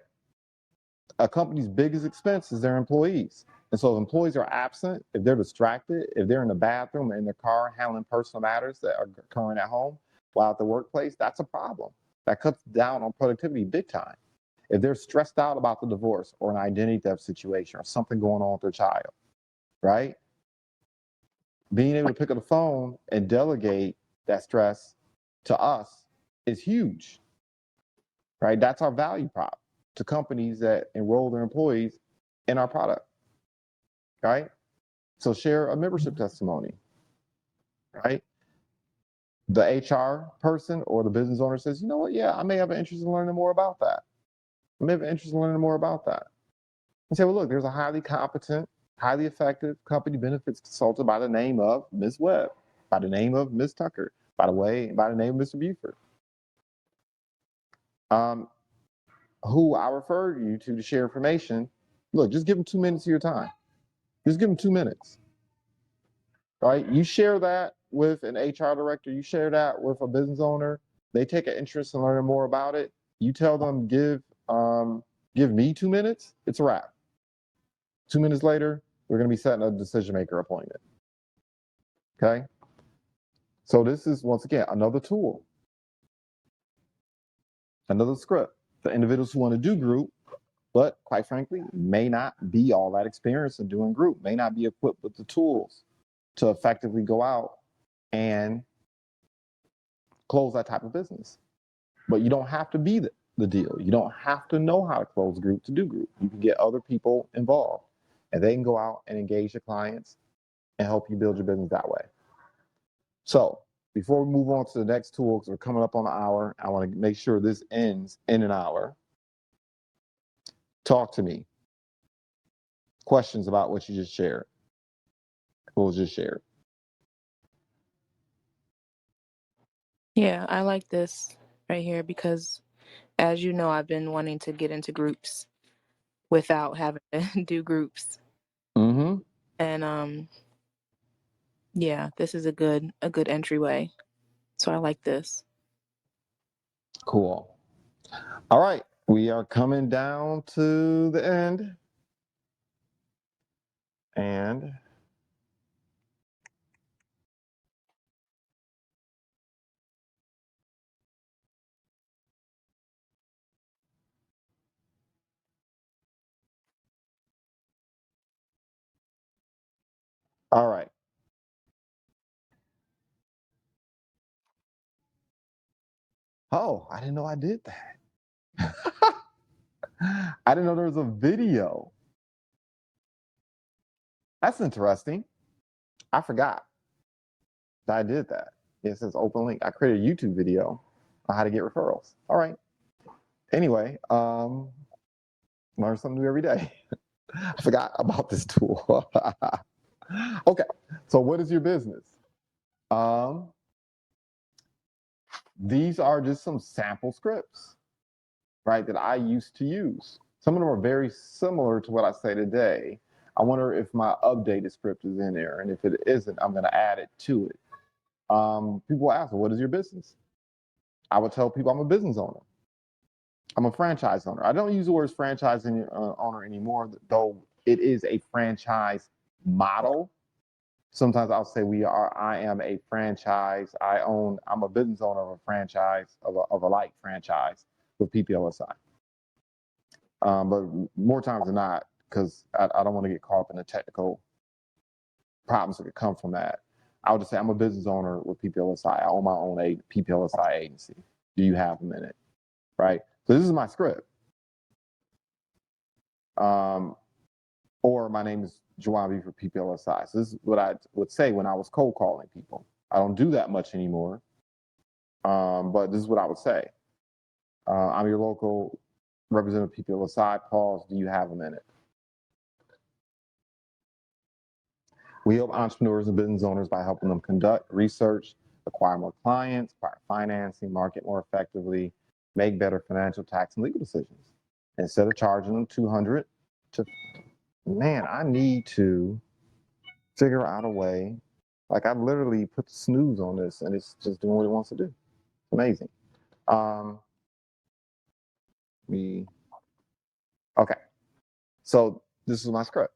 A company's biggest expense is their employees. And so if employees are absent, if they're distracted, if they're in the bathroom or in their car handling personal matters that are occurring at home while at the workplace, that's a problem. That cuts down on productivity big time. If they're stressed out about the divorce or an identity theft situation or something going on with their child, right? Being able to pick up the phone and delegate that stress to us is huge, right? That's our value prop to companies that enroll their employees in our product, right? So share a membership testimony, right? The HR person or the business owner says, you know what, yeah, I may have an interest in learning more about that. I may have an interest in learning more about that. And say, well, look, there's a highly competent, highly effective company benefits consultant by the name of Ms. Webb, by the name of Ms. Tucker, by the name of Mr. Buford, who I referred you to share information. Look, just give them 2 minutes of your time. Just give them 2 minutes, right? You share that with an HR director, you share that with a business owner. They take an interest in learning more about it. You tell them, give me 2 minutes, it's a wrap. 2 minutes later, we're going to be setting a decision maker appointment. Okay. So this is, once again, another tool, another script for individuals who want to do group, but quite frankly, may not be all that experienced in doing group, may not be equipped with the tools to effectively go out and close that type of business. But you don't have to be the deal. You don't have to know how to close group to do group. You can get other people involved and they can go out and engage your clients and help you build your business that way. So before we move on to the next tool, because we're coming up on an hour, I want to make sure this ends in an hour. Talk to me. Questions about what you just shared. What was just shared. Yeah, I like this right here because, as you know, I've been wanting to get into groups without having to do groups. Mm-hmm. And yeah, this is a good entryway. So I like this. Cool. All right. We are coming down to the end. And all right. Oh, I didn't know I did that. I didn't know there was a video. That's interesting. I forgot that I did that. It says open link. I created a YouTube video on how to get referrals. All right. Anyway, learn something new every day. I forgot about this tool. Okay. So what is your business? These are just some sample scripts, right, that I used to use. Some of them are very similar to what I say today. I wonder if my updated script is in there, and if it isn't, I'm going to add it to it. People ask, well, what is your business? I would tell people I'm a business owner. I'm a franchise owner. I don't use the words franchise owner anymore, though it is a franchise model. Sometimes I'll say I am a franchise. I'm a business owner of a franchise, of a like franchise with PPLSI. But more times than not, because I don't want to get caught up in the technical problems that could come from that, I would just say I'm a business owner with PPLSI. I own my own PPLSI agency. Do you have a minute? Right? So this is my script. Or my name is Juwan B for PPLSI. So this is what I would say when I was cold calling people. I don't do that much anymore. But this is what I would say. I'm your local representative PPLSI. Pause. Do you have a minute? We help entrepreneurs and business owners by helping them conduct research, acquire more clients, acquire financing, market more effectively, make better financial, tax, and legal decisions. Instead of charging them $200 to, man, I need to figure out a way. Like I literally put the snooze on this and it's just doing what it wants to do. It's amazing. Okay. So this is my script.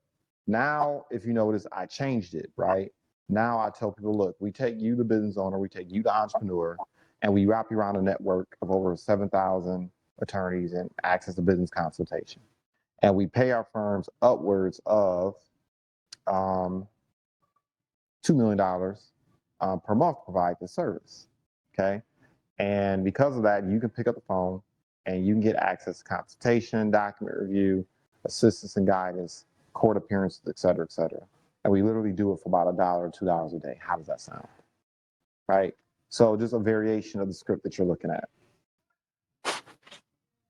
Now, if you notice, I changed it, right? Now I tell people, look, we take you, the business owner, we take you, the entrepreneur, and we wrap you around a network of over 7,000 attorneys and access to business consultation. And we pay our firms upwards of $2 million per month to provide this service, okay? And because of that, you can pick up the phone and you can get access to consultation, document review, assistance and guidance, court appearances, et cetera, et cetera. And we literally do it for about $1 or $2 a day. How does that sound? Right? So just a variation of the script that you're looking at.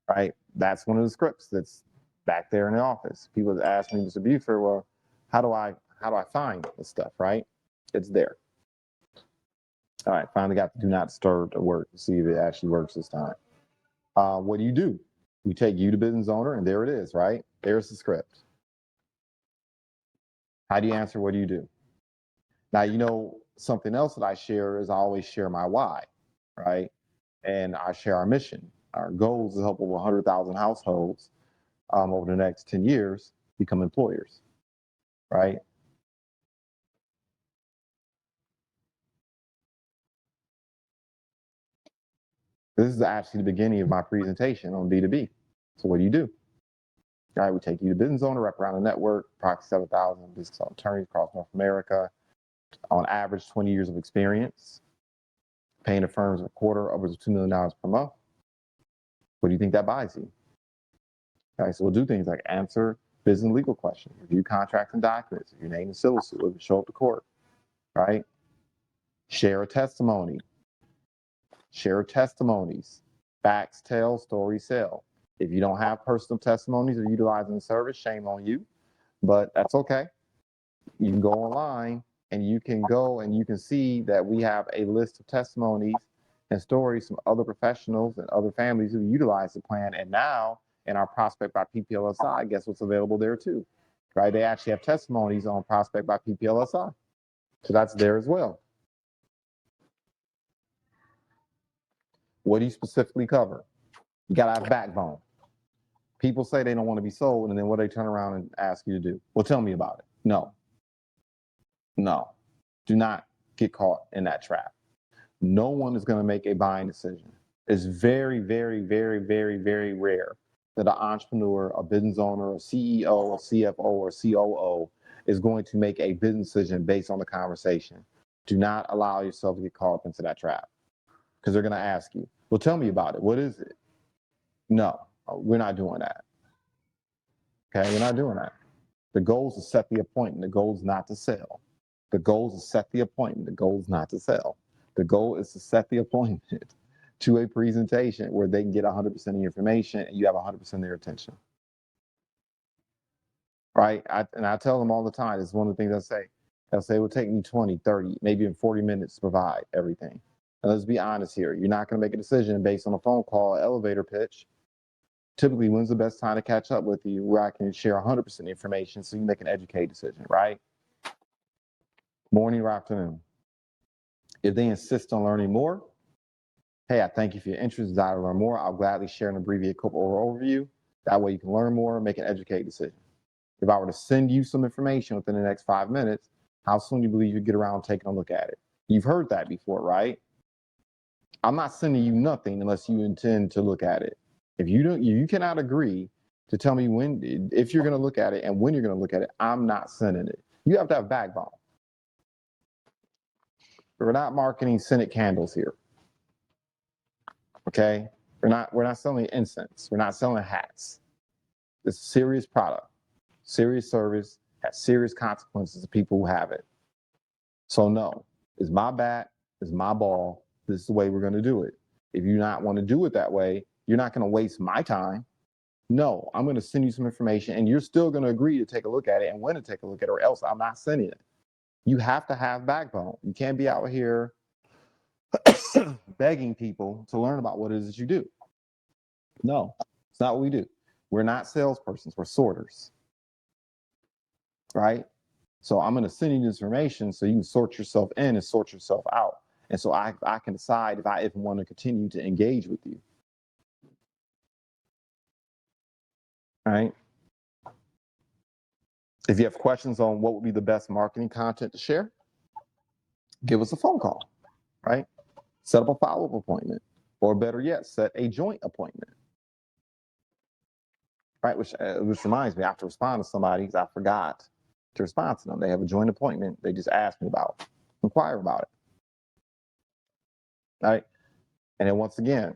Right? That's one of the scripts that's back there in the office. People ask me, Mr. Buford, well, how do I find this stuff, right? It's there. All right, finally got the do not disturb to work to see if it actually works this time. What do? We take you, the business owner, and there it is, right? There's the script. How do you answer? What do you do? Now, you know, something else that I share is I always share my why, right? And I share our mission. Our goal is to help over 100,000 households over the next 10 years become employers, right? This is actually the beginning of my presentation on B2B. So what do? All right, we take you to business owner, wrap around the network, approximately 7,000 business attorneys across North America, on average 20 years of experience, paying the firms a quarter, upwards of $2 million per month. What do you think that buys you? Okay, so we'll do things like answer business and legal questions, review contracts and documents, if your name is civil suit, show up to court, right? Share a testimony. Share testimonies. Facts tell, stories sell. If you don't have personal testimonies or utilizing the service, shame on you, but that's okay. You can go online and you can go and you can see that we have a list of testimonies and stories from other professionals and other families who utilize the plan. And now in our Prospect by PPLSI, guess what's available there too, right? They actually have testimonies on Prospect by PPLSI. So that's there as well. What do you specifically cover? You gotta have backbone. People say they don't want to be sold, and then what they turn around and ask you to do? Well, tell me about it. No. Do not get caught in that trap. No one is going to make a buying decision. It's very, very, very, very, very rare that an entrepreneur, a business owner, a CEO, a CFO, or COO is going to make a business decision based on the conversation. Do not allow yourself to get caught up into that trap because they're going to ask you, well, tell me about it. What is it? No, we're not doing that. Okay, we're not doing that. The goal is to set the appointment. The goal is not to sell. The goal is to set the appointment. The goal is not to sell. The goal is to set the appointment to a presentation where they can get 100% of the information and you have 100% of their attention. Right? And I tell them all the time, it's one of the things I say. They'll say, it will take me 20, 30, maybe even 40 minutes to provide everything. And let's be honest here. You're not going to make a decision based on a phone call, elevator pitch. Typically, when's the best time to catch up with you where I can share 100% of the information so you make an educated decision, right? Morning or afternoon. If they insist on learning more, hey, I thank you for your interest, desire to learn more. I'll gladly share an abbreviated overview. That way you can learn more, make an educated decision. If I were to send you some information within the next 5 minutes, how soon do you believe you'd get around taking a look at it? You've heard that before, right? I'm not sending you nothing unless you intend to look at it. If you cannot agree to tell me if you're going to look at it and when you're going to look at it, I'm not sending it. You have to have backbone. We're not marketing scented candles here. Okay? We're not selling incense. We're not selling hats. It's a serious product, serious service, has serious consequences to people who have it. So no, it's my bat, it's my ball. This is the way we're going to do it. If you not want to do it that way, you're not going to waste my time. No, I'm going to send you some information and you're still going to agree to take a look at it and when to take a look at it, or else I'm not sending it. You have to have backbone. You can't be out here begging people to learn about what it is that you do. No, it's not what we do. We're not salespersons, we're sorters, right? So I'm going to send you this information so you can sort yourself in and sort yourself out. And so I can decide if I even want to continue to engage with you. Right? If you have questions on what would be the best marketing content to share, give us a phone call, right? Set up a follow-up appointment, or better yet, set a joint appointment, right? Which reminds me, I have to respond to somebody because I forgot to respond to them. They have a joint appointment. They just asked me about, inquire about it, right? And then once again,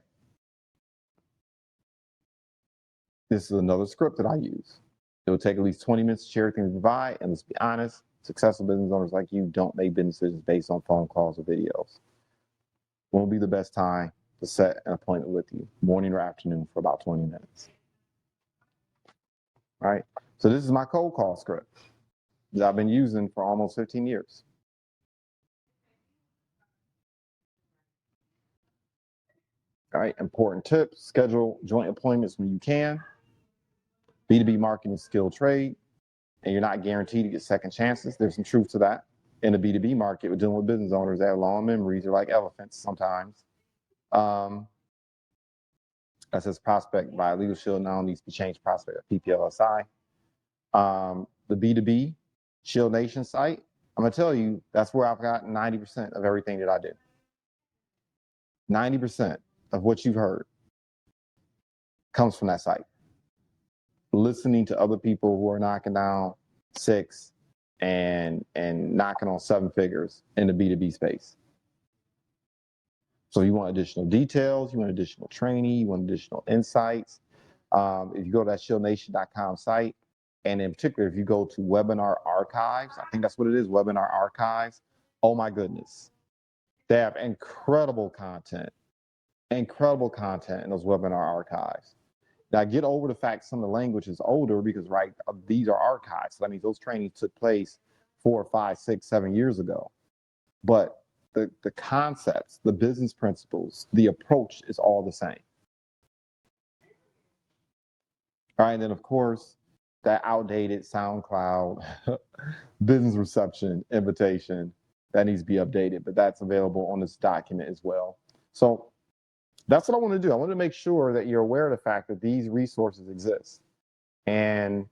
this is another script that I use. It will take at least 20 minutes to share everything we provide. And let's be honest, successful business owners like you don't make business decisions based on phone calls or videos. When will be the best time to set an appointment with you? Morning or afternoon for about 20 minutes. All right. So this is my cold call script that I've been using for almost 15 years. All right. Important tips: schedule joint appointments when you can. B2B marketing is skilled trade, and you're not guaranteed to get second chances. There's some truth to that. In the B2B market, we're dealing with business owners that have long memories. They're like elephants sometimes. That says prospect by Legal Shield now needs to be changed prospect at PPLSI. The B2B Shield Nation site, I'm going to tell you, that's where I've got 90% of everything that I do. 90% of what you've heard comes from that site. Listening to other people who are knocking down 6 and knocking on 7 figures in the B2B space. So you want additional details, you want additional training, you want additional insights. If you go to that shieldnation.com site, and in particular, if you go to webinar archives, I think that's what it is, webinar archives. Oh my goodness. They have incredible content in those webinar archives. Now get over the fact some of the language is older because, right, these are archives. So that means those trainings took place 4, 5, 6, 7 years ago. But the concepts, the business principles, the approach is all the same. All right, and then of course, that outdated SoundCloud business reception invitation that needs to be updated, but that's available on this document as well. So that's what I want to do. I want to make sure that you're aware of the fact that these resources exist. And,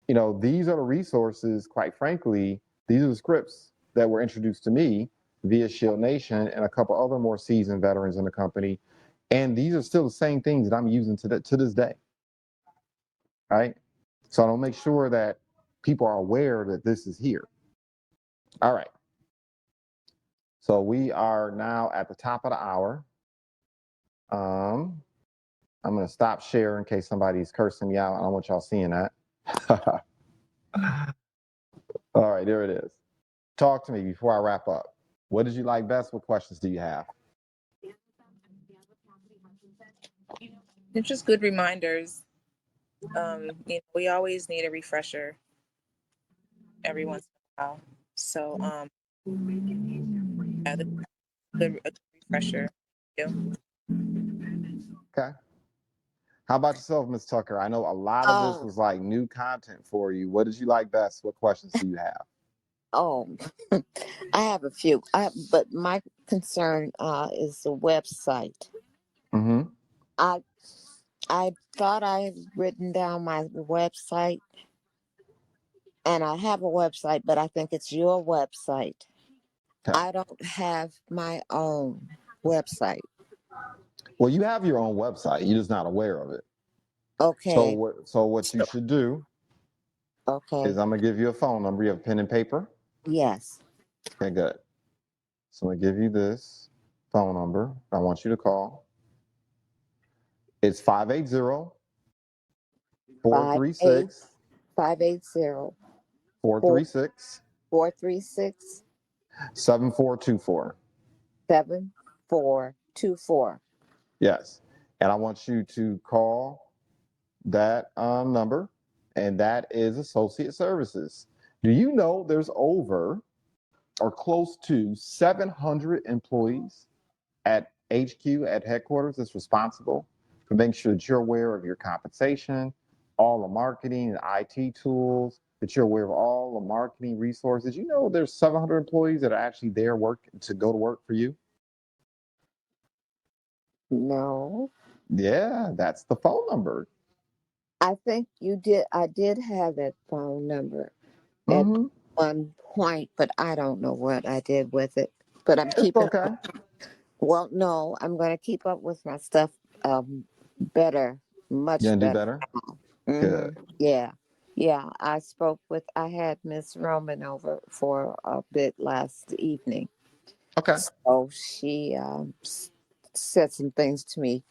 you know, these are the resources, quite frankly, these are the scripts that were introduced to me via Shield Nation and a couple other more seasoned veterans in the company. And these are still the same things that I'm using to this day. Right? So I'll make sure that people are aware that this is here. All right. So we are now at the top of the hour. I'm going to stop sharing in case somebody's cursing me out. I don't want y'all seeing that. All right, there it is. Talk to me before I wrap up. What did you like best? What questions do you have? It's just good reminders. We always need a refresher every once in a while. So, yeah, a good refresher. Yeah. Okay. How about yourself, Ms. Tucker? I know a lot of this was like new content for you. What did you like best? What questions do you have? I have a few, but my concern is the website. Mm-hmm. I thought I had written down my website, and I have a website, but I think it's your website. Okay. I don't have my own website. Well, you have your own website. You're just not aware of it. Okay. So what you should do Okay. is I'm going to give you a phone number. You have a pen and paper? Yes. Okay, good. So I'm going to give you this phone number. I want you to call. It's 580 436 580 436 436 7424. 7424. 8424. Yes. And I want you to call that number, and that is Associate Services. Do you know there's over or close to 700 employees at HQ, at headquarters, that's responsible for making sure that you're aware of your compensation, all the marketing and IT tools, that you're aware of all the marketing resources. You know there's 700 employees that are actually there to go to work for you? No, Yeah, that's the phone number. I think you did. I did have that phone number at Mm-hmm. one point, but I don't know what I did with it. But I'm It's keeping okay. Well, no, I'm going to keep up with my stuff better, You much gonna do better. better? hmm Good. Yeah. Yeah. I had Miss Roman over for a bit last evening. Okay. So she said some things to me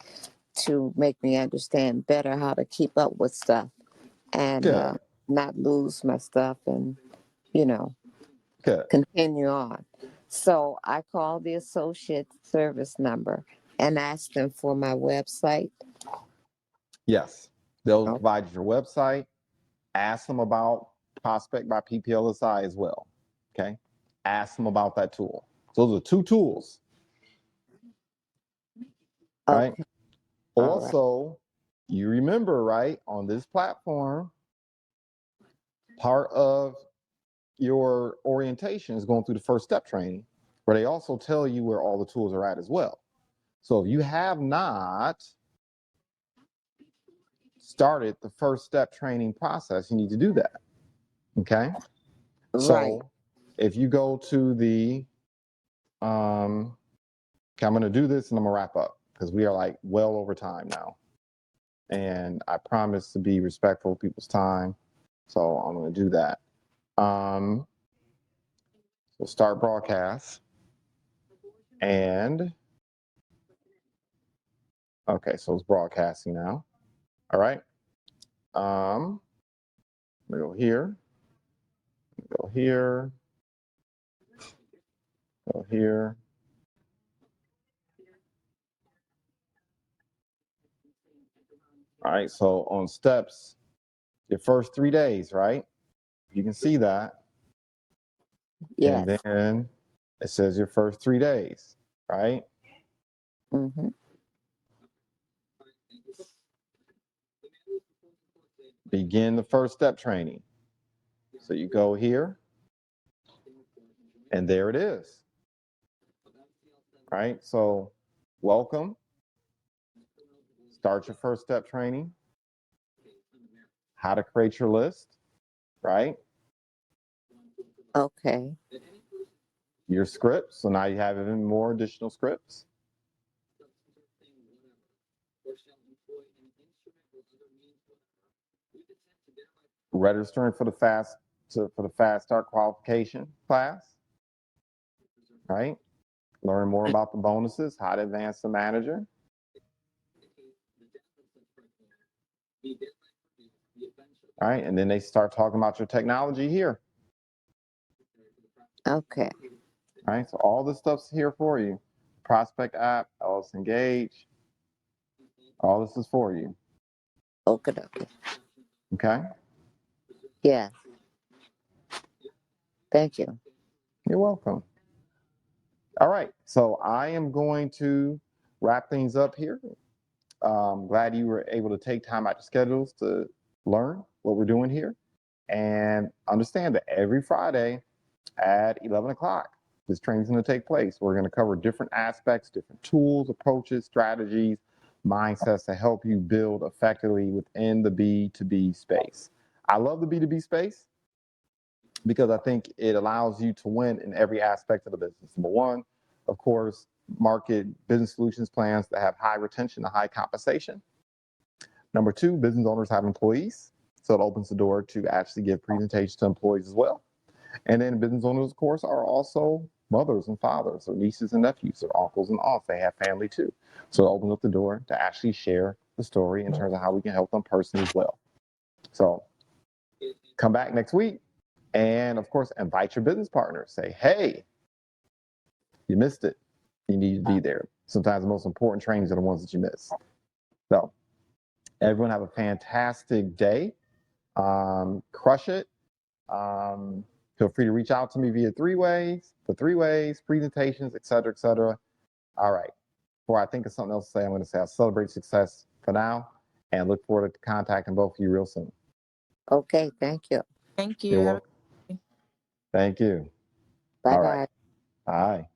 to make me understand better how to keep up with stuff and Good. not lose my stuff and, you know, Good. continue on. So I called the associate service number and asked them for my website. Yes. They'll Oh, provide you your website. Ask them about Prospect by PPLSI as well. Okay. Ask them about that tool. Those are two tools, right? okay. All right. Also, you remember, right, on this platform, part of your orientation is going through the first step training, where they also tell you where all the tools are at as well. So if you have not started the first step training process, you need to do that. Okay. Right. So if you go to the, okay, I'm going to do this and I'm going to wrap up because we are like well over time now. And I promise to be respectful of people's time. So I'm going to do that. So start broadcast. And okay, so it's broadcasting now. All right. I'm going to go here, go here, go here. All right. So on steps, your first 3 days, right? You can see that. And Yes. then it says your first 3 days, right? hmm Begin the first step training. So you go here, and there it is, right? So welcome, start your first step training, how to create your list, right? Okay. Your scripts. So now you have even more additional scripts. Registering for the fast start qualification class, right? Learn more about the bonuses, how to advance the manager. All right, and then they start talking about your technology here. Okay. All right, so all this stuff's here for you. Prospect app, LS Engage, all this is for you. Okay. Okay. Okay, Yes. Thank you. you're welcome. All right, so I am going to wrap things up here. Glad you were able to take time out your schedules to learn what we're doing here, and understand that every Friday at 11 o'clock, this training's going to take place. We're going to cover different aspects, different tools, approaches, strategies, mindsets to help you build effectively within the B2B space. I love the B2B space because I think it allows you to win in every aspect of the business. Number one, of course, market business solutions plans that have high retention and high compensation. Number two, business owners have employees, so it opens the door to actually give presentations to employees as well. And then business owners, of course, are also mothers and fathers, or nieces and nephews, or uncles and aunts. They have family too. So it opens up the door to actually share the story in terms of how we can help them personally as well. So come back next week. And of course, invite your business partners. Say, hey, you missed it. You need to be there. Sometimes the most important trainings are the ones that you miss. So everyone have a fantastic day. Crush it. Feel free to reach out to me via three ways, presentations, et cetera, et cetera. All right. Before I think of something else to say, I'm going to say I celebrate success for now and look forward to contacting both of you real soon. Okay, thank you. Thank you. You're welcome. Thank you. Bye-bye. All right. Bye.